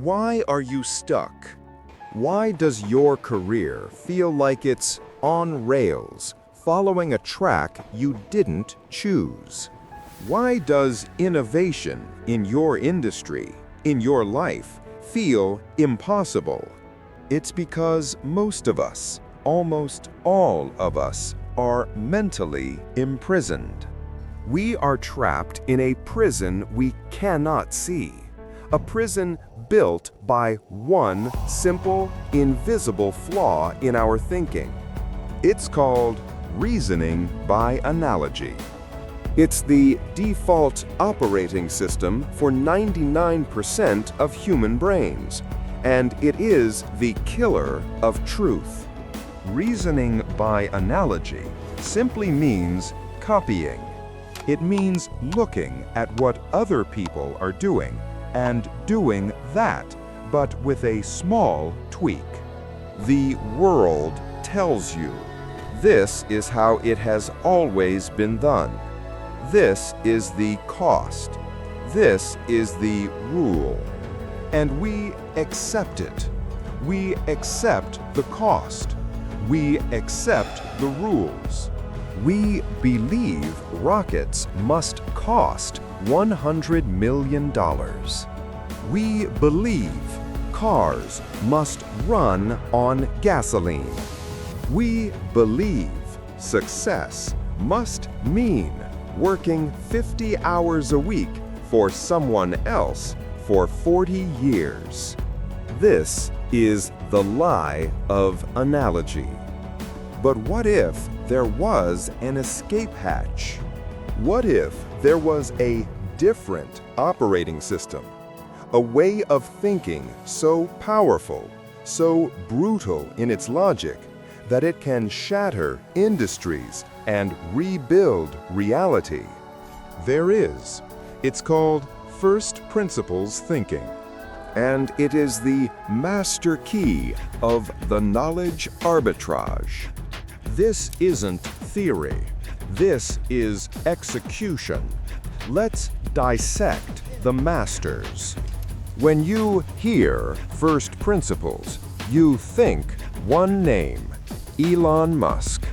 Why are you stuck? Why does your career feel like it's on rails, following a track you didn't choose? Why does innovation in your industry, in your life, feel impossible? It's because most of us, almost all of us, are mentally imprisoned. We are trapped in a prison we cannot see. A prison built by one simple, invisible flaw in our thinking. It's called reasoning by analogy. It's the default operating system for 99% of human brains, and it is the killer of truth. Reasoning by analogy simply means copying. It means looking at what other people are doing and doing that, but with a small tweak. The world tells you, this is how it has always been done. This is the cost. This is the rule. And we accept it. We accept the cost. We accept the rules. We believe rockets must cost $100 million. We believe cars must run on gasoline. We believe success must mean working 50 hours a week for someone else for 40 years. This is the lie of analogy. But what if there was an escape hatch? What if there was a different operating system? A way of thinking so powerful, so brutal in its logic, that it can shatter industries and rebuild reality? There is. It's called first principles thinking. And it is the master key of the knowledge arbitrage. This isn't theory. This is execution. Let's dissect the masters. When you hear first principles, you think one name, Elon Musk.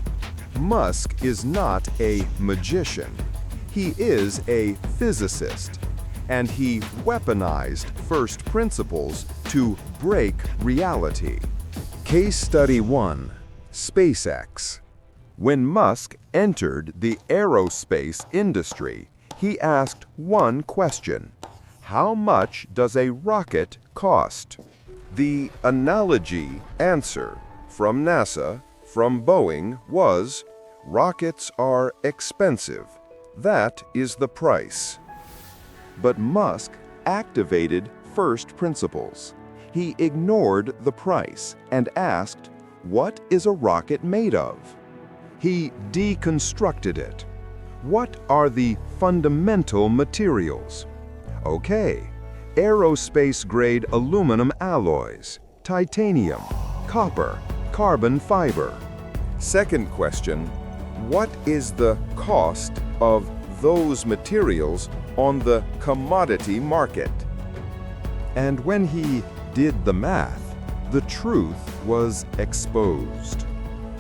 Musk is not a magician. He is a physicist, and he weaponized first principles to break reality. Case Study 1. SpaceX. When Musk entered the aerospace industry, he asked one question: how much does a rocket cost? The analogy answer from NASA, from Boeing, was, rockets are expensive. That is the price. But Musk activated first principles. He ignored the price and asked, what is a rocket made of? He deconstructed it. What are the fundamental materials? Okay, aerospace-grade aluminum alloys, titanium, copper, carbon fiber. Second question, what is the cost of those materials on the commodity market? And when he did the math, the truth was exposed.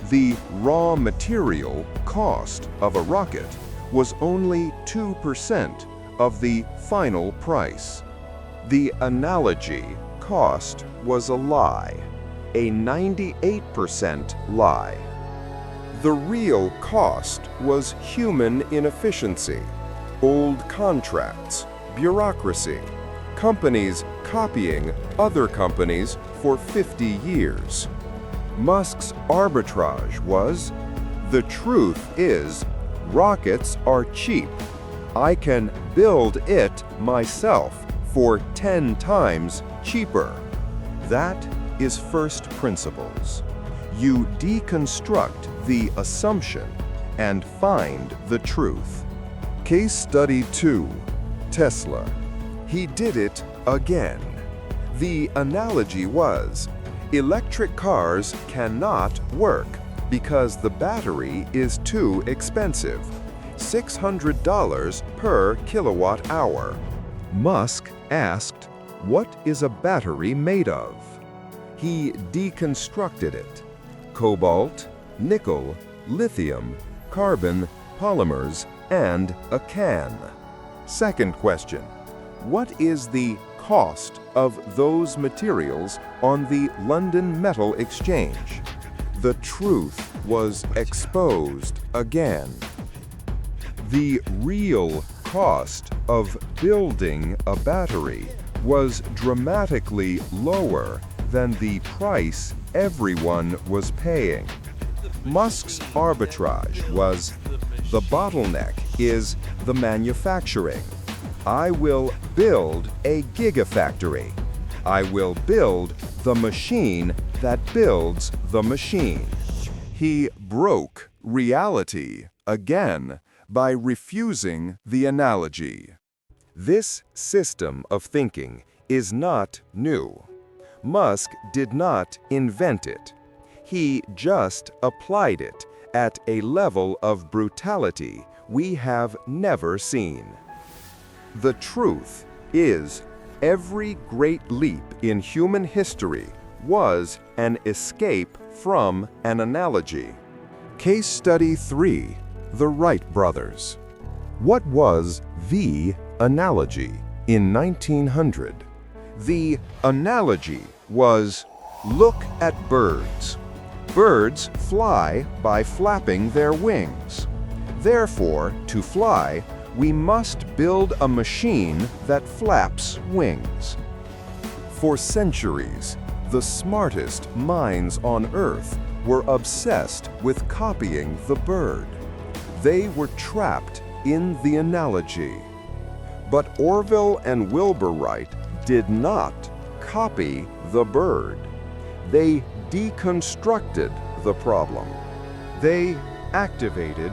The raw material cost of a rocket was only 2% of the final price. The analogy cost was a lie, a 98% lie. The real cost was human inefficiency, old contracts, bureaucracy, companies copying other companies for 50 years. Musk's arbitrage was, the truth is, rockets are cheap. I can build it myself for 10 times cheaper. That is first principles. You deconstruct the assumption and find the truth. Case Study 2. Tesla. He did it again. The analogy was, electric cars cannot work because the battery is too expensive. $600 per kilowatt hour. Musk asked, What is a battery made of? He deconstructed it. Cobalt, nickel, lithium, carbon, polymers, and a can. Second question. What is the cost of those materials on the London Metal Exchange? The truth was exposed again. The real cost of building a battery was dramatically lower than the price everyone was paying. Musk's arbitrage was, the bottleneck is the manufacturing. I will build a Gigafactory. I will build the machine that builds the machine. He broke reality again by refusing the analogy. This system of thinking is not new. Musk did not invent it. He just applied it at a level of brutality we have never seen. The truth is, every great leap in human history was an escape from an analogy. Case Study 3. The Wright Brothers. What was the analogy in 1900? The analogy was, look at birds. Birds fly by flapping their wings. Therefore, to fly, we must build a machine that flaps wings. For centuries, the smartest minds on Earth were obsessed with copying the bird. They were trapped in the analogy. But Orville and Wilbur Wright did not copy the bird. They deconstructed the problem. They activated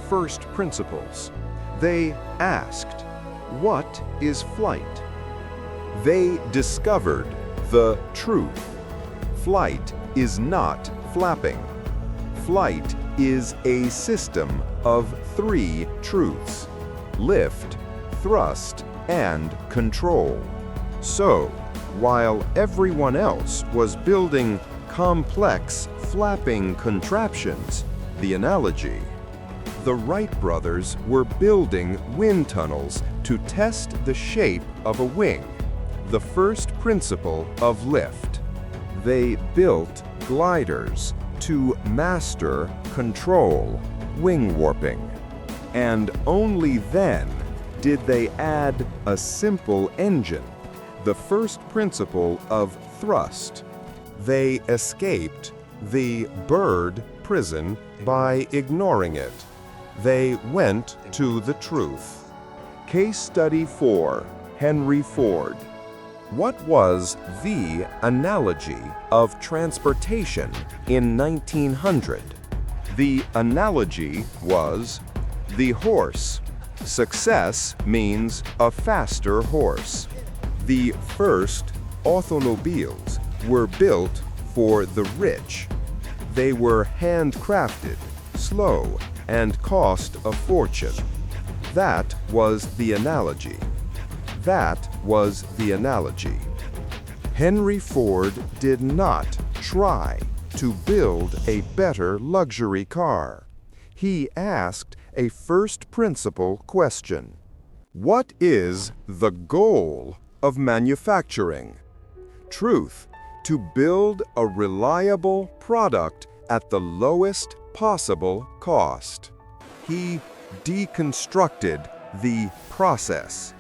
first principles. They asked, what is flight? They discovered the truth. Flight is not flapping. Flight is a system of three truths: lift, thrust, and control. So, while everyone else was building complex flapping contraptions, the analogy, the Wright brothers were building wind tunnels to test the shape of a wing, the first principle of lift. They built gliders to master control wing warping. And only then did they add a simple engine, the first principle of thrust. They escaped the bird prison by ignoring it. They went to the truth. Case Study 4. Henry Ford. What was the analogy of transportation in 1900? The analogy was the horse. Success means a faster horse. The first automobiles were built for the rich. They were handcrafted, slow, and cost a fortune. That was the analogy. That was the analogy. Henry Ford did not try to build a better luxury car. He asked a first principle question. What is the goal of manufacturing? Truth, to build a reliable product at the lowest possible cost. He deconstructed the process.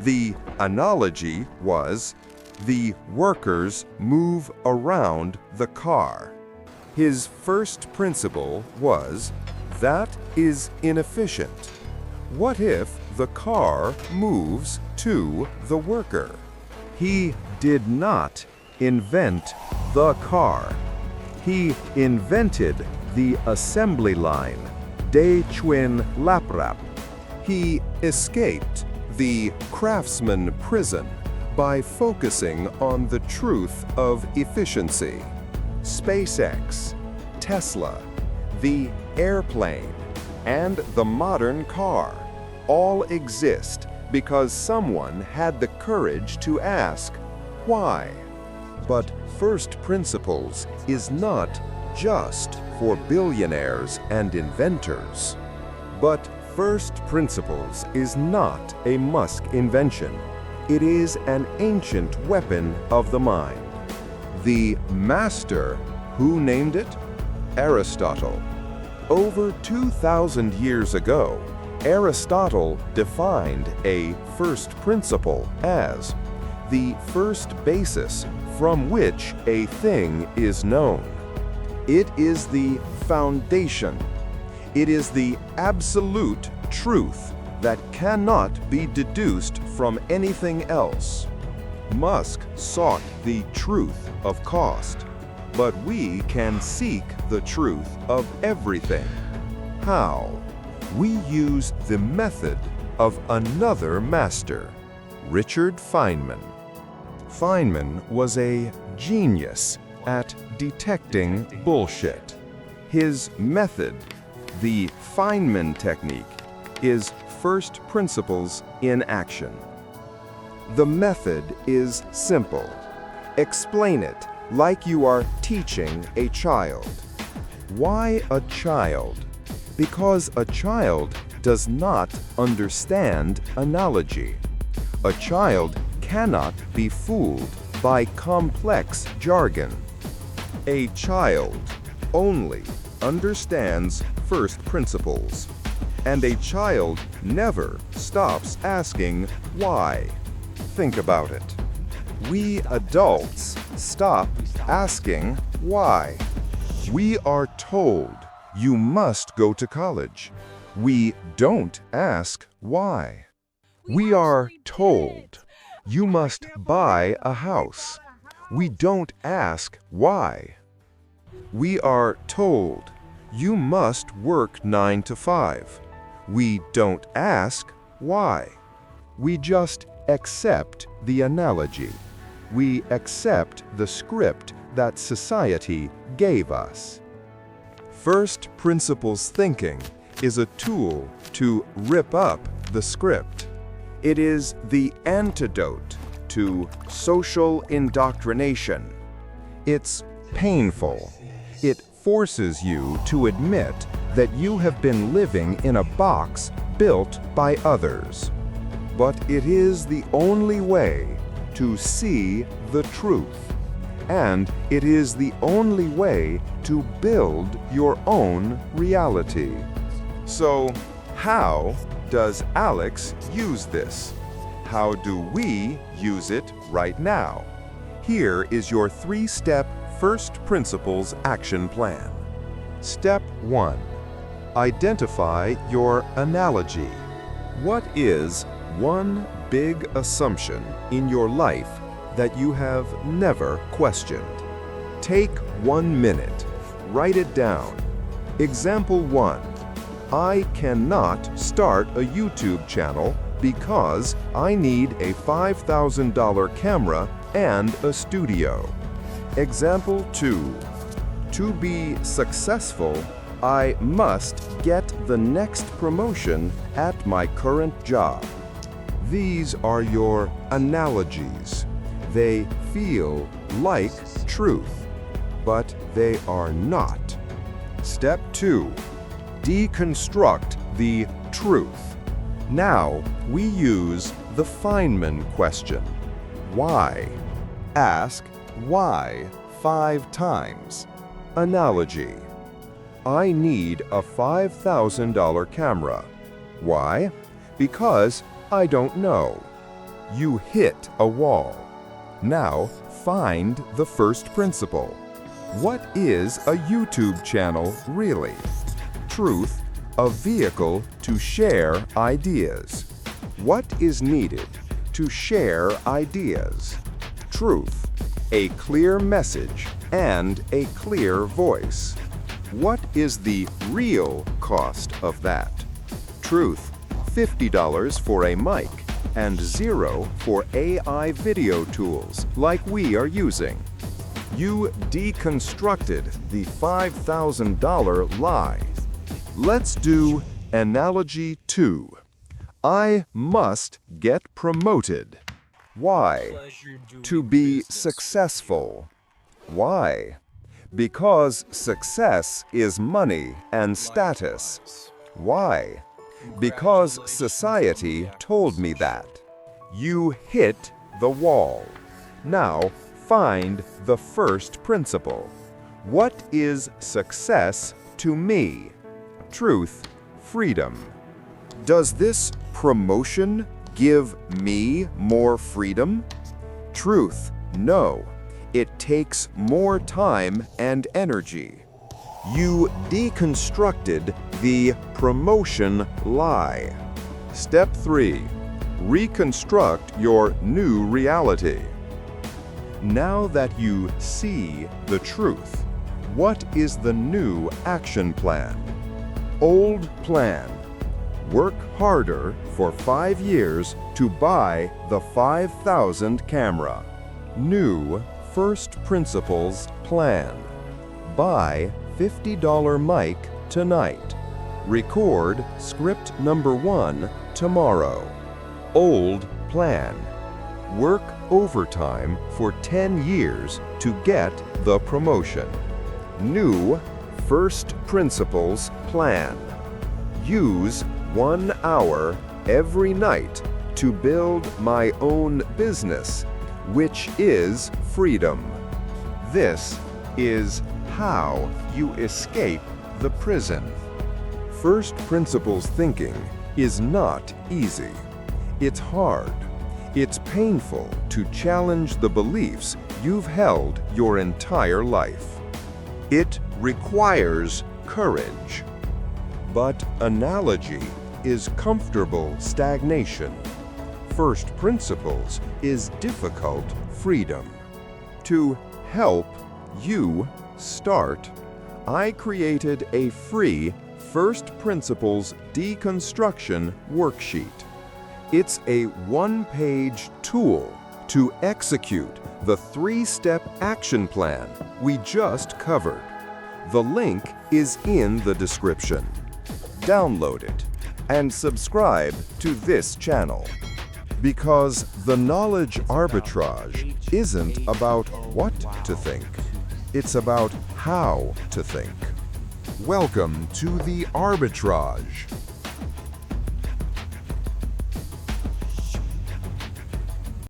The analogy was, the workers move around the car. His first principle was, that is inefficient. What if the car moves to the worker? He did not invent the car. He invented the assembly line, de Chwin Laprap. He escaped the craftsman prison by focusing on the truth of efficiency. SpaceX, Tesla, the airplane, and the modern car all exist because someone had the courage to ask, why. But first principles is not just for billionaires and inventors. But first principles is not a Musk invention. It is an ancient weapon of the mind. The master, who named it? Aristotle. Over 2,000 years ago, Aristotle defined a first principle as the first basis from which a thing is known. It is the foundation. It is the absolute truth that cannot be deduced from anything else. Musk sought the truth of cost, but we can seek the truth of everything. How? We use the method of another master, Richard Feynman. Feynman was a genius at detecting bullshit. His method, the Feynman technique, is first principles in action. The method is simple. Explain it like you are teaching a child. Why a child? Because a child does not understand analogy. A child cannot be fooled by complex jargon. A child only understands first principles, and a child never stops asking why. Think about it. We adults stop asking why. We are told you must go to college. We don't ask why. We are told you must buy a house. We don't ask why. We are told you must work 9 to 5. We don't ask why. We just accept the analogy. We accept the script that society gave us. First principles thinking is a tool to rip up the script. It is the antidote to social indoctrination. It's painful. It forces you to admit that you have been living in a box built by others. But it is the only way to see the truth. And it is the only way to build your own reality. So, how does Alex use this? How do we use it right now? Here is your 3-step first principles action plan. Step 1. Identify your analogy. What is one big assumption in your life that you have never questioned? Take 1 minute. Write it down. Example 1. I cannot start a YouTube channel because I need a $5,000 camera and a studio. Example 2. To be successful, I must get the next promotion at my current job. These are your analogies. They feel like truth, but they are not. Step 2. Deconstruct the truth. Now we use the Feynman question. Why? Ask why 5 times. Analogy. I need a $5,000 camera. Why? Because I don't know. You hit a wall. Now find the first principle. What is a YouTube channel really? Truth, a vehicle to share ideas. What is needed to share ideas? Truth, a clear message and a clear voice. What is the real cost of that? Truth, $50 for a mic and $0 for AI video tools like we are using. You deconstructed the $5,000 lie. Let's do analogy 2. I must get promoted. Why? To be successful. Why? Because success is money and status. Why? Because society told me that. You hit the wall. Now, find the first principle. What is success to me? Truth, freedom. Does this promotion give me more freedom? Truth, no. It takes more time and energy. You deconstructed the promotion lie. Step 3. Reconstruct your new reality. Now that you see the truth, what is the new action plan? Old plan. Work harder for 5 years to buy the 5,000 camera. New first principles plan. Buy $50 mic tonight. Record script number 1 tomorrow. Old plan. Work overtime for 10 years to get the promotion. New first principles plan. Use 1 hour every night to build my own business, which is freedom. This is how you escape the prison. First principles thinking is not easy. It's hard. It's painful to challenge the beliefs you've held your entire life. It requires courage. But analogy is comfortable stagnation. First principles is difficult freedom. To help you start, I created a free First Principles Deconstruction worksheet. It's a one-page tool to execute the 3-step action plan we just covered. The link is in the description. Download it and subscribe to this channel. Because the knowledge arbitrage isn't about what to think. It's about how to think. Welcome to the arbitrage.